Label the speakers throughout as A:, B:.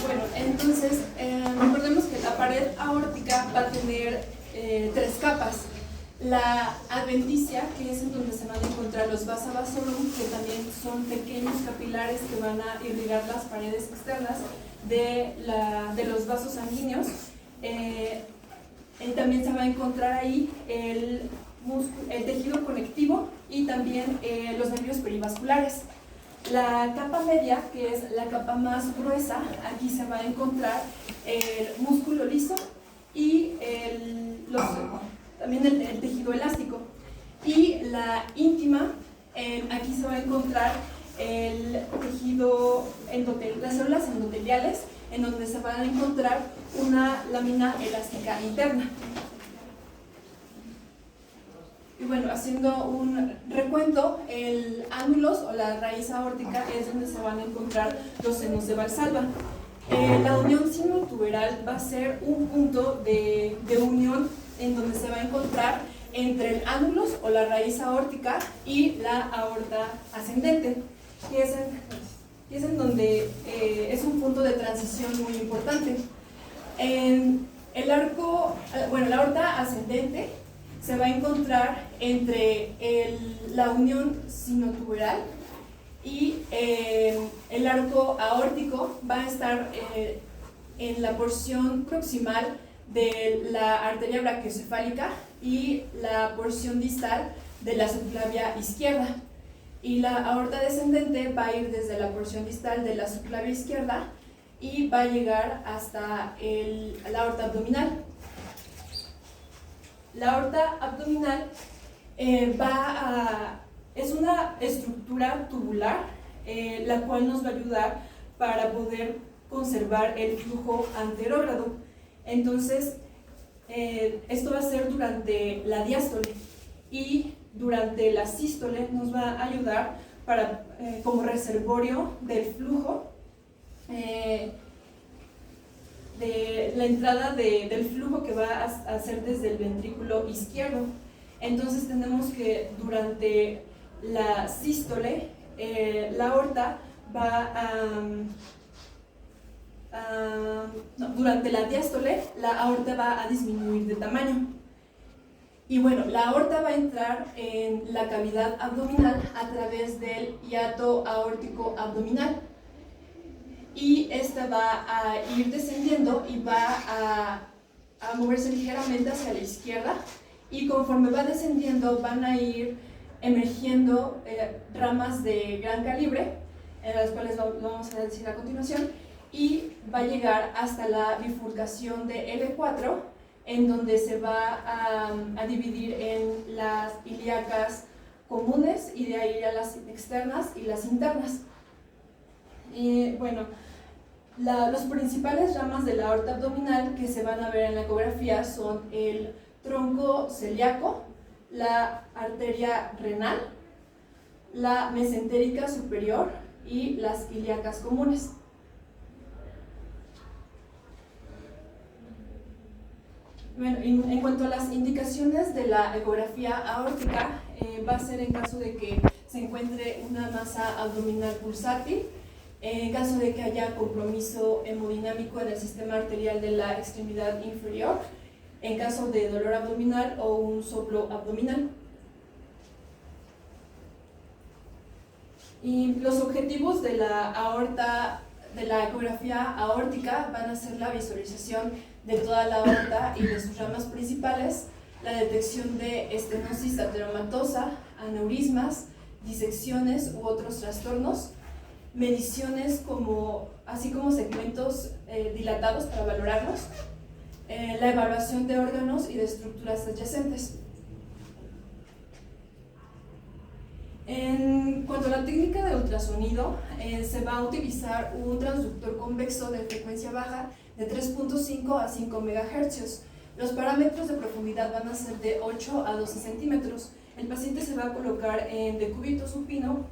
A: Bueno, entonces recordemos que la pared aórtica va a tener tres capas. La adventicia, que es en donde se van a encontrar los vasa vasorum, que también son pequeños capilares que van a irrigar las paredes externas de los vasos sanguíneos. También se va a encontrar ahí el tejido conectivo y también los nervios perivasculares. La capa media, que es la capa más gruesa, aquí se va a encontrar el músculo liso y también el tejido elástico. Y la íntima, aquí se va a encontrar el tejido las células endoteliales, en donde se van a encontrar una lámina elástica interna. Y bueno, haciendo un recuento, el ánulus o la raíz aórtica es donde se van a encontrar los senos de Valsalva. La unión sinotuberal va a ser un punto de unión en donde se va a encontrar entre el ánulus o la raíz aórtica y la aorta ascendente, que es en donde es un punto de transición muy importante. La aorta ascendente se va a encontrar entre la unión sinotuberal y el arco aórtico. Va a estar en la porción proximal de la arteria brachiocefálica y la porción distal de la subclavia izquierda. Y la aorta descendente va a ir desde la porción distal de la subclavia izquierda y va a llegar hasta la aorta abdominal. La aorta abdominal es una estructura tubular, la cual nos va a ayudar para poder conservar el flujo anterógrado. Entonces, esto va a ser durante la diástole, y durante la sístole nos va a ayudar como reservorio del flujo, de la entrada del flujo que va a hacer desde el ventrículo izquierdo. Entonces tenemos que durante la sístole, la aorta durante la diástole, la aorta va a disminuir de tamaño. Y bueno, la aorta va a entrar en la cavidad abdominal a través del hiato aórtico abdominal. Y esta va a ir descendiendo y va a moverse ligeramente hacia la izquierda, y conforme va descendiendo van a ir emergiendo ramas de gran calibre, en las cuales vamos a decir a continuación, y va a llegar hasta la bifurcación de L4, en donde se va a dividir en las ilíacas comunes y de ahí a las externas y las internas. Y bueno, los principales ramas de la aorta abdominal que se van a ver en la ecografía son el tronco celíaco, la arteria renal, la mesentérica superior y las ilíacas comunes. Bueno, en cuanto a las indicaciones de la ecografía aórtica, va a ser en caso de que se encuentre una masa abdominal pulsátil, en caso de que haya compromiso hemodinámico en el sistema arterial de la extremidad inferior, en caso de dolor abdominal o un soplo abdominal. Y los objetivos de la ecografía aórtica van a ser la visualización de toda la aorta y de sus ramas principales, la detección de estenosis ateromatosa, aneurismas, disecciones u otros trastornos, mediciones así como segmentos dilatados para valorarlos, la evaluación de órganos y de estructuras adyacentes. En cuanto a la técnica de ultrasonido, se va a utilizar un transductor convexo de frecuencia baja de 3.5 a 5 MHz. Los parámetros de profundidad van a ser de 8 a 12 centímetros. El paciente se va a colocar en decúbito supino,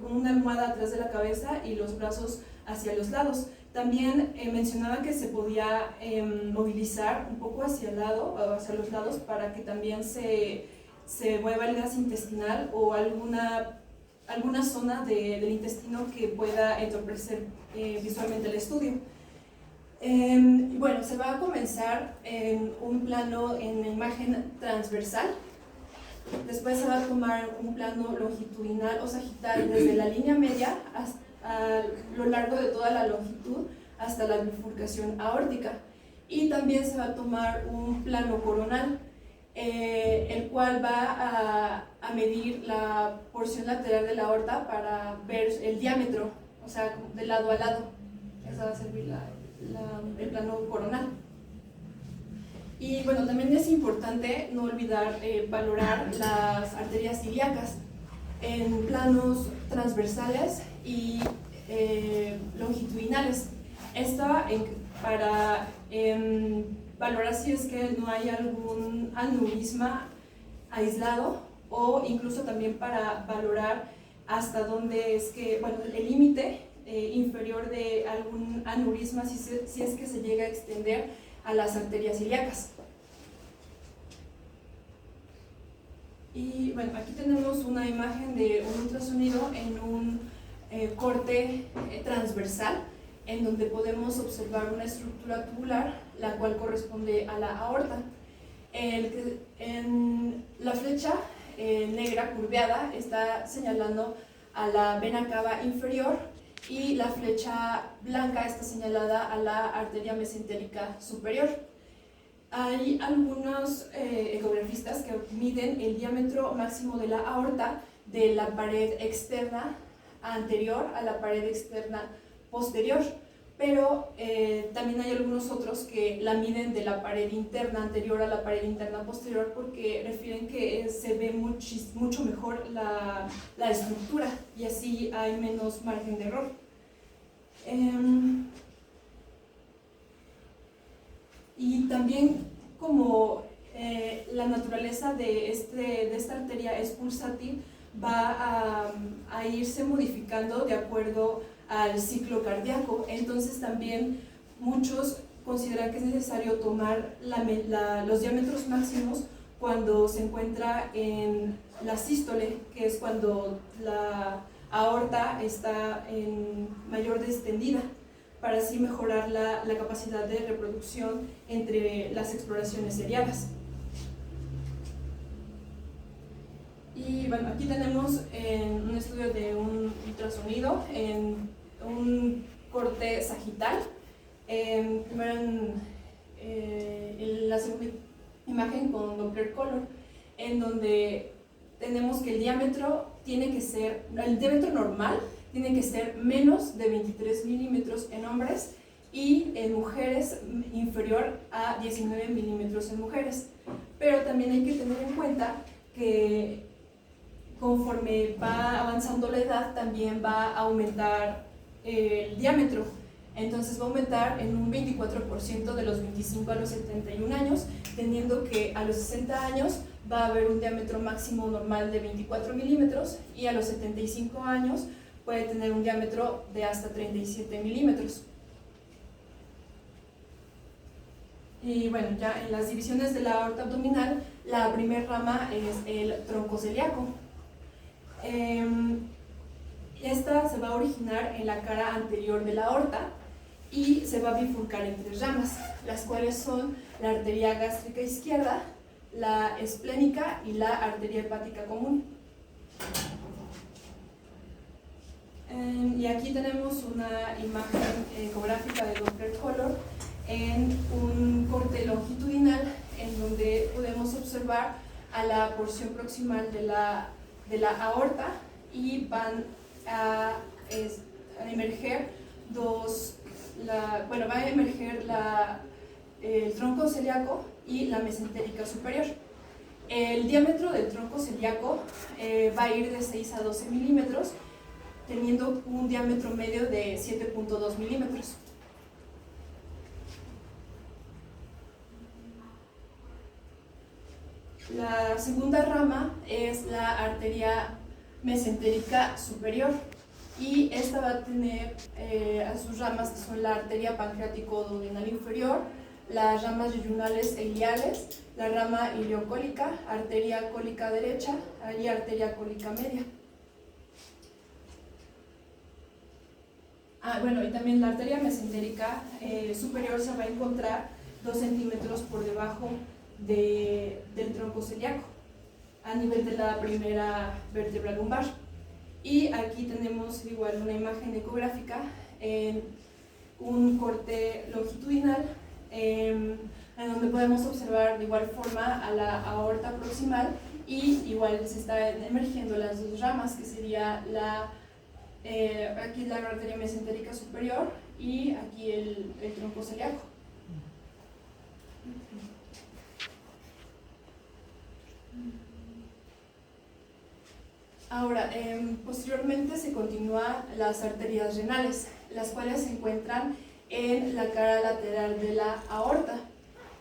A: con una almohada atrás de la cabeza y los brazos hacia los lados. También mencionaba que se podía movilizar un poco hacia los lados para que también se mueva el gas intestinal o alguna zona del intestino que pueda entorpecer visualmente el estudio. Bueno, se va a comenzar en un plano en la imagen transversal. Después se va a tomar un plano longitudinal o sagital desde la línea media hasta a lo largo de toda la longitud hasta la bifurcación aórtica. Y también se va a tomar un plano coronal, el cual va a medir la porción lateral de la aorta para ver el diámetro, o sea, de lado a lado. Esa va a servir el plano coronal. Y bueno, también es importante no olvidar valorar las arterias ilíacas en planos transversales y longitudinales. Esta para valorar si es que no hay algún aneurisma aislado, o incluso también para valorar hasta dónde es que, bueno, el límite inferior de algún aneurisma, si es que se llega a extender a las arterias ilíacas. Y bueno, aquí tenemos una imagen de un ultrasonido en un corte transversal, en donde podemos observar una estructura tubular, la cual corresponde a la aorta. En la flecha negra curveada está señalando a la vena cava inferior, y la flecha blanca está señalada a la arteria mesentérica superior. Hay algunos ecografistas que miden el diámetro máximo de la aorta de la pared externa anterior a la pared externa posterior, pero también hay algunos otros que la miden de la pared interna anterior a la pared interna posterior, porque refieren que se ve mucho mejor la estructura y así hay menos margen de error. Y también, como la naturaleza de esta arteria es pulsátil, va a irse modificando de acuerdo al ciclo cardíaco. Entonces también muchos consideran que es necesario tomar los diámetros máximos cuando se encuentra en la sístole, que es cuando la aorta está en mayor distendida, para así mejorar la capacidad de reproducción entre las exploraciones seriadas. Y bueno, aquí tenemos un estudio de un ultrasonido en un corte sagital. Primero en la segunda imagen con Doppler color, en donde tenemos que el diámetro normal tiene que ser menos de 23 milímetros en hombres, y en mujeres inferior a 19 milímetros en mujeres. Pero también hay que tener en cuenta que conforme va avanzando la edad, también va a aumentar el diámetro. Entonces va a aumentar en un 24% de los 25 a los 71 años, teniendo que a los 60 años va a haber un diámetro máximo normal de 24 milímetros, y a los 75 años puede tener un diámetro de hasta 37 milímetros. Y bueno, ya en las divisiones de la aorta abdominal, la primera rama es el tronco celíaco. Esta se va a originar en la cara anterior de la aorta y se va a bifurcar en 3 ramas, las cuales son la arteria gástrica izquierda, la esplénica y la arteria hepática común. Y aquí tenemos una imagen ecográfica de Doppler color en un corte longitudinal, en donde podemos observar a la porción proximal de la aorta, y van a emerger va a emerger el tronco celíaco y la mesentérica superior. El diámetro del tronco celíaco va a ir de 6 a 12 milímetros, teniendo un diámetro medio de 7.2 milímetros. La segunda rama es la arteria mesentérica superior, y esta va a tener a sus ramas, que son la arteria pancreático-duodenal inferior, las ramas yeyunales e iliales, la rama ileocólica, arteria cólica derecha y arteria cólica media. Bueno, y también la arteria mesentérica superior se va a encontrar 2 centímetros por debajo del tronco celíaco, a nivel de la primera vértebra lumbar. Y aquí tenemos igual una imagen ecográfica en un corte longitudinal, en donde podemos observar de igual forma a la aorta proximal, y igual se están emergiendo las dos ramas, que sería aquí la arteria mesentérica superior y aquí el tronco celíaco. Ahora, posteriormente se continúan las arterias renales, las cuales se encuentran en la cara lateral de la aorta,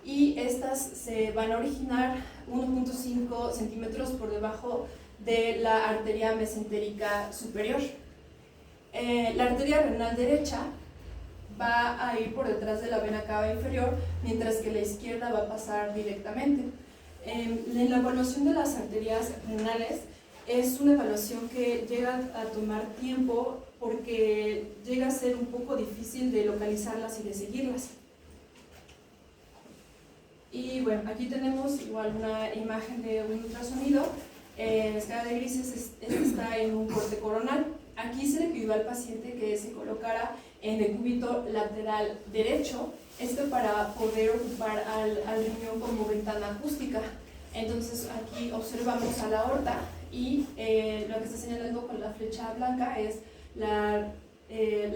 A: y estas se van a originar 1.5 centímetros por debajo de la arteria mesentérica superior. La arteria renal derecha va a ir por detrás de la vena cava inferior, mientras que la izquierda va a pasar directamente. En la evaluación de las arterias renales es una evaluación que llega a tomar tiempo, porque llega a ser un poco difícil de localizarlas y de seguirlas. Y bueno, aquí tenemos igual una imagen de un ultrasonido. La escala de grises está en un corte coronal. Aquí se le pidió al paciente que se colocara en decúbito lateral derecho, esto para poder ocupar al riñón como ventana acústica. Entonces aquí observamos a la aorta, y lo que está señalando con la flecha blanca es la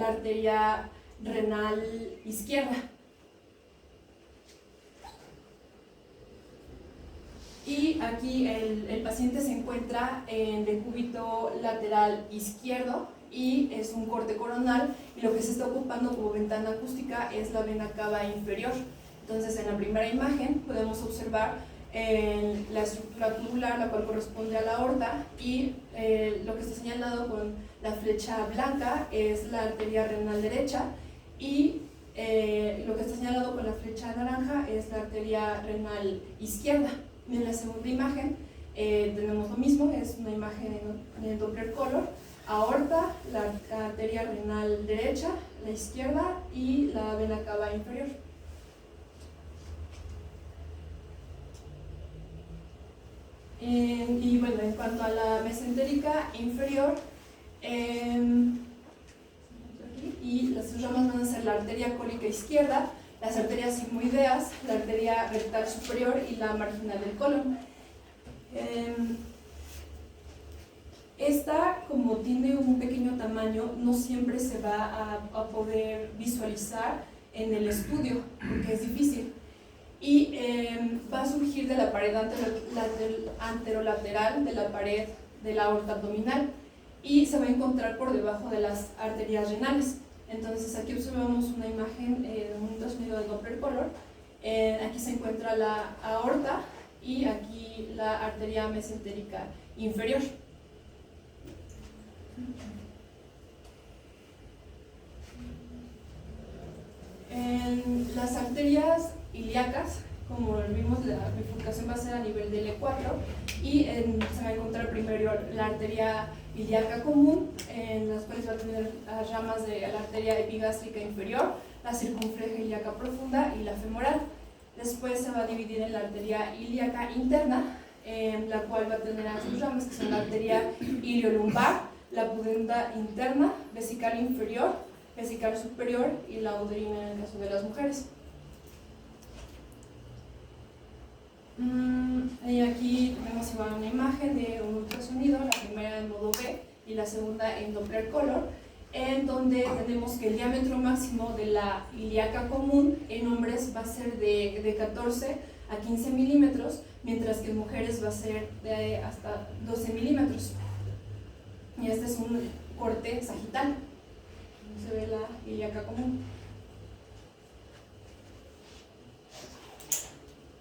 A: arteria renal izquierda. Y aquí el paciente se encuentra en decúbito lateral izquierdo, y es un corte coronal, y lo que se está ocupando como ventana acústica es la vena cava inferior. Entonces, en la primera imagen podemos observar la estructura tubular, la cual corresponde a la aorta, y lo que está señalado con la flecha blanca es la arteria renal derecha, y lo que está señalado con la flecha naranja es la arteria renal izquierda. En la segunda imagen tenemos lo mismo, es una imagen en el Doppler color: aorta, la arteria renal derecha, la izquierda, y la vena cava inferior. Y bueno, en cuanto a la mesentérica inferior, y las ramas van a ser la arteria cólica izquierda, las arterias sigmoideas, la arteria rectal superior y la marginal del colon. Esta, como tiene un pequeño tamaño, no siempre se va a poder visualizar en el estudio, porque es difícil. Y va a surgir de la pared anterolateral de la pared de la aorta abdominal, y se va a encontrar por debajo de las arterias renales. Entonces aquí observamos una imagen de un ultrasonido de Doppler color. Aquí se encuentra la aorta, y aquí la arteria mesentérica inferior. En las arterias ilíacas, como vimos, la bifurcación va a ser a nivel del E4, y se va a encontrar primero la arteria ilíaca común, en las cuales va a tener las ramas de la arteria epigástrica inferior, la circunfleja ilíaca profunda y la femoral. Después se va a dividir en la arteria ilíaca interna, la cual va a tener a sus ramas, que son la arteria iliolumbar, la pudenda interna, vesical inferior, vesical superior y la uterina en el caso de las mujeres. Y aquí tenemos igual una imagen de un ultrasonido, la primera en modo B y la segunda en Doppler color, en donde tenemos que el diámetro máximo de la ilíaca común en hombres va a ser de 14 a 15 milímetros, mientras que en mujeres va a ser de hasta 12 milímetros. Y este es un corte sagital, se ve la ilíaca común.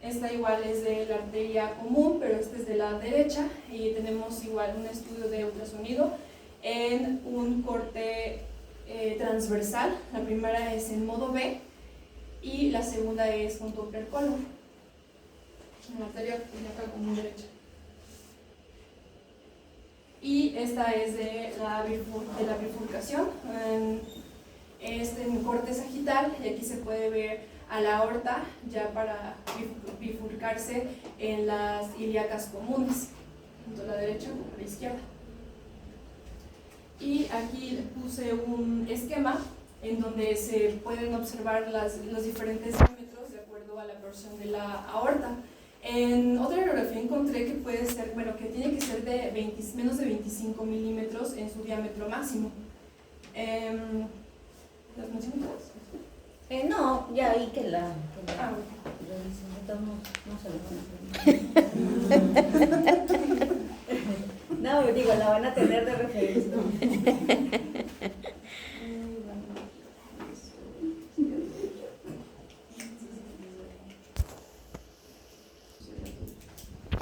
A: Esta igual es de la arteria común, pero esta es de la derecha, y tenemos igual un estudio de ultrasonido en un corte transversal. La primera es en modo B y la segunda es con Doppler color, en la arteria ilíaca común derecha. Y esta es de la bifurcación. es en corte sagital, y aquí se puede ver a la aorta ya para bifurcarse en las ilíacas comunes, tanto a la derecha como a la izquierda. Y aquí le puse un esquema en donde se pueden observar los diferentes diámetros de acuerdo a la porción de la aorta. En otra radiografía encontré que puede ser, bueno, que tiene que ser de menos de 25 milímetros en su diámetro máximo. ¿Las mencioné todas?
B: No, ya vi que la no, digo, la van a tener de referencia.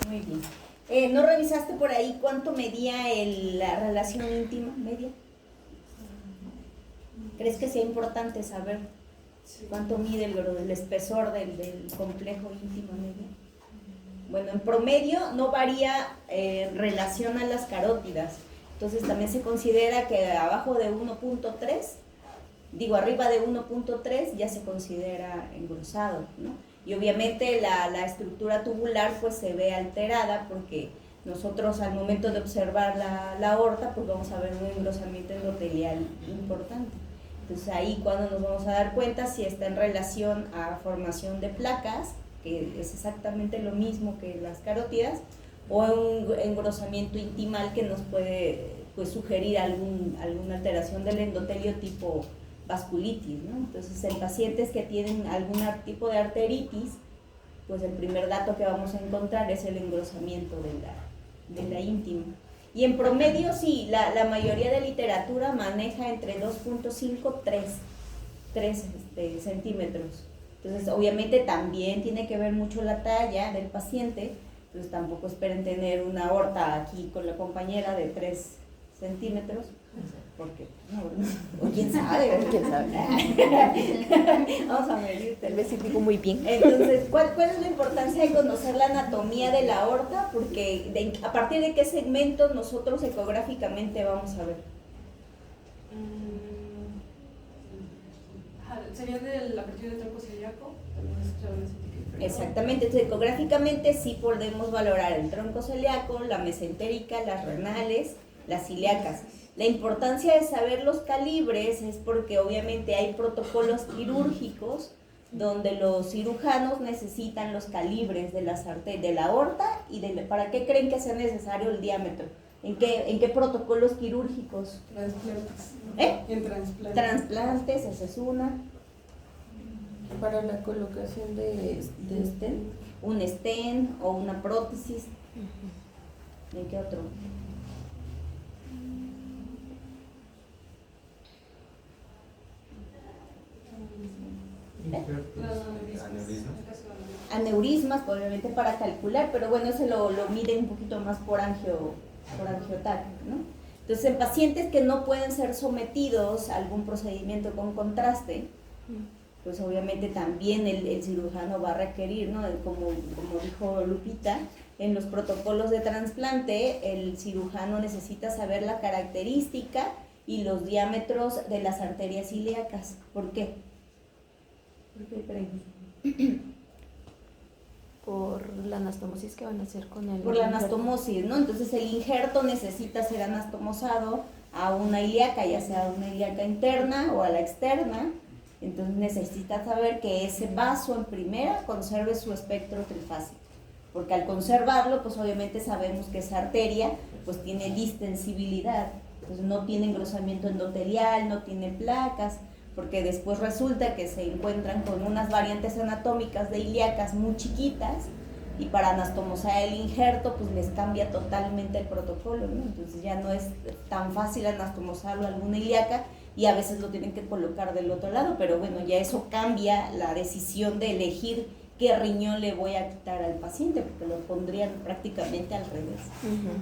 B: Muy bien. ¿No revisaste por ahí cuánto medía la relación íntima media? ¿Crees que sea importante saber cuánto mide el espesor del complejo íntimo medio? Bueno, en promedio no varía en relación a las carótidas. Entonces también se considera que abajo de 1.3, arriba de 1.3 ya se considera engrosado, ¿no? Y obviamente la estructura tubular pues se ve alterada porque nosotros al momento de observar la aorta pues vamos a ver un engrosamiento endotelial importante. Entonces ahí cuando nos vamos a dar cuenta si está en relación a formación de placas, que es exactamente lo mismo que las carótidas, o un engrosamiento intimal que nos puede pues sugerir alguna alteración del endotelio tipo vasculitis, ¿no? Entonces en pacientes que tienen algún tipo de arteritis, pues el primer dato que vamos a encontrar es el engrosamiento de la íntima. Y en promedio sí, la mayoría de literatura maneja entre 2.5 3 centímetros. Entonces obviamente también tiene que ver mucho la talla del paciente, entonces tampoco esperen tener una aorta aquí con la compañera de 3 centímetros, porque o quién sabe, vamos a medir, tal vez sí digo muy bien. Entonces, ¿cuál es la importancia de conocer la anatomía de la aorta? Porque a partir de qué segmentos nosotros ecográficamente vamos a ver.
A: Sería a partir del tronco celíaco.
B: Exactamente, entonces ecográficamente sí podemos valorar el tronco celíaco, la mesentérica, las renales, las ilíacas. La importancia de saber los calibres es porque obviamente hay protocolos quirúrgicos donde los cirujanos necesitan los calibres de las arterias, de la aorta y ¿para qué creen que sea necesario el diámetro? ¿En qué protocolos quirúrgicos?
C: Trasplantes.
B: En
C: trasplantes.
B: Trasplantes, esa es una.
C: Para la colocación de stent.
B: Un stent o una prótesis. ¿En qué otro? Aneurismas, obviamente para calcular, pero bueno, se lo mide un poquito más por angiotac, ¿no? Entonces, en pacientes que no pueden ser sometidos a algún procedimiento con contraste, pues obviamente también el cirujano va a requerir, ¿no? Como dijo Lupita, en los protocolos de trasplante, el cirujano necesita saber la característica y los diámetros de las arterias ilíacas. ¿Por qué? ¿Por qué creen?
D: Por la anastomosis que van a hacer con el...
B: Por la anastomosis, ¿no? Entonces el injerto necesita ser anastomosado a una ilíaca, ya sea a una ilíaca interna o a la externa. Entonces necesita saber que ese vaso en primera conserve su espectro trifásico, porque al conservarlo, pues obviamente sabemos que esa arteria pues tiene distensibilidad, pues no tiene engrosamiento endotelial, no tiene placas, porque después resulta que se encuentran con unas variantes anatómicas de ilíacas muy chiquitas y para anastomosar el injerto pues les cambia totalmente el protocolo, ¿no? Entonces ya no es tan fácil anastomosarlo a alguna ilíaca y a veces lo tienen que colocar del otro lado, pero bueno, ya eso cambia la decisión de elegir qué riñón le voy a quitar al paciente, porque lo pondrían prácticamente al revés.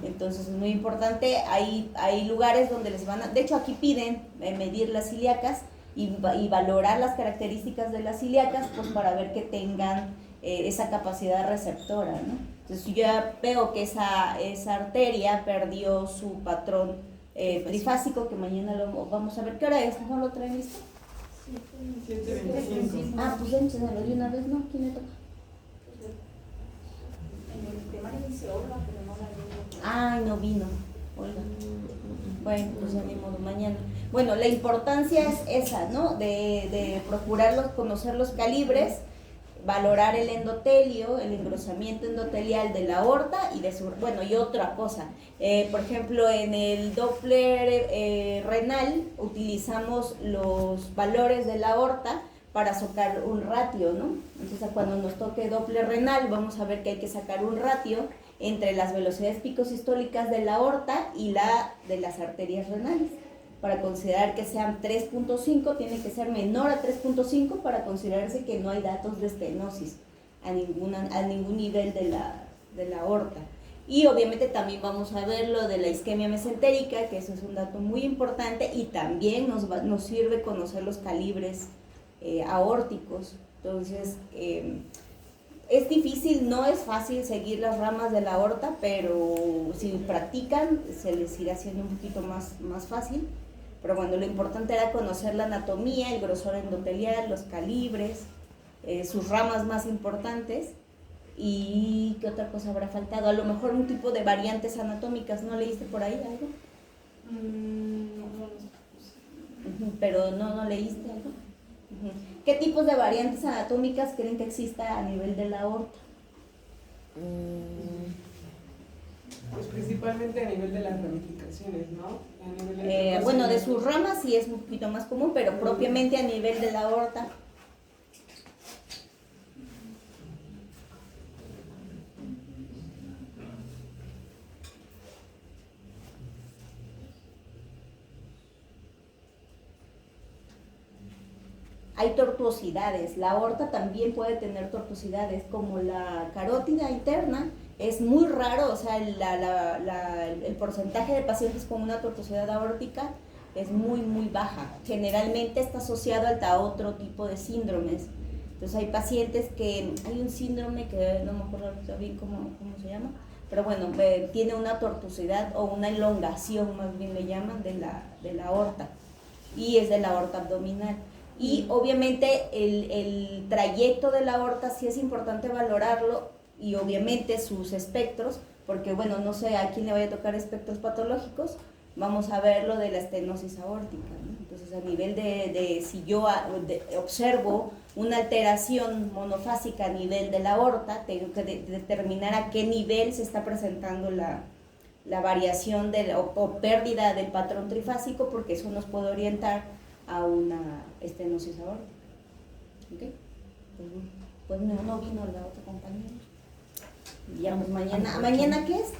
B: Entonces es muy importante, hay lugares donde les van a, de hecho aquí piden medir las ilíacas y valorar las características de las ilíacas, pues para ver que tengan esa capacidad receptora, ¿no? Entonces yo ya veo que esa arteria perdió su patrón trifásico, que mañana lo vamos a ver. ¿Qué hora es? ¿No lo traen listo?
E: 7:25.
B: Ah, pues échenlo de una vez, ¿no? ¿Quién le toca? En el temario dice Olga, pero no la vino. Ay, no vino, Olga. Bueno, pues ya ni modo, mañana. Bueno, la importancia es esa, ¿no? De procurar conocer los calibres, valorar el endotelio, el engrosamiento endotelial de la aorta y de su, bueno, y otra cosa. Por ejemplo, en el Doppler renal utilizamos los valores de la aorta para sacar un ratio, ¿no? Entonces, cuando nos toque Doppler renal, vamos a ver que hay que sacar un ratio entre las velocidades picosistólicas de la aorta y la de las arterias renales. Para considerar que sean 3.5, tiene que ser menor a 3.5 para considerarse que no hay datos de estenosis a ningún nivel de la aorta. Y obviamente también vamos a ver lo de la isquemia mesentérica, que eso es un dato muy importante, y también nos sirve conocer los calibres aórticos. Entonces, es difícil, no es fácil seguir las ramas de la aorta, pero si practican se les irá haciendo un poquito más fácil. Pero bueno, lo importante era conocer la anatomía, el grosor endotelial, los calibres, sus ramas más importantes. ¿Y qué otra cosa habrá faltado? A lo mejor un tipo de variantes anatómicas, ¿no leíste por ahí algo?
A: No.
B: Pero no leíste algo. ¿Qué tipos de variantes anatómicas creen que exista a nivel de la aorta?
E: Pues principalmente a nivel de las ramificaciones, ¿no? A nivel de
B: Bueno, de sus ramas sí es un poquito más común, pero propiamente a nivel de la aorta. Hay tortuosidades, la aorta también puede tener tortuosidades, como la carótida interna. Es muy raro, o sea, el porcentaje de pacientes con una tortuosidad aórtica es muy baja. Generalmente está asociado a otro tipo de síndromes. Entonces hay pacientes que, hay un síndrome que no me acuerdo bien cómo se llama, pero bueno, tiene una tortuosidad o una elongación, más bien le llaman, de la aorta, y es de la aorta abdominal. Y obviamente el trayecto de la aorta sí es importante valorarlo, y obviamente sus espectros, porque bueno, no sé a quién le vaya a tocar espectros patológicos, vamos a ver lo de la estenosis aórtica, ¿no? Entonces a nivel si yo observo una alteración monofásica a nivel de la aorta, tengo que determinar a qué nivel se está presentando la variación o pérdida del patrón trifásico, porque eso nos puede orientar a una estenosis aórtica. ¿Okay? Pues no vino la otra compañera. Ya, pues mañana ¿qué es?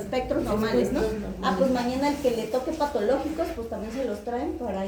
B: Espectros normales, ¿no? Ah, pues mañana el que le toque patológicos, pues también se los traen para ir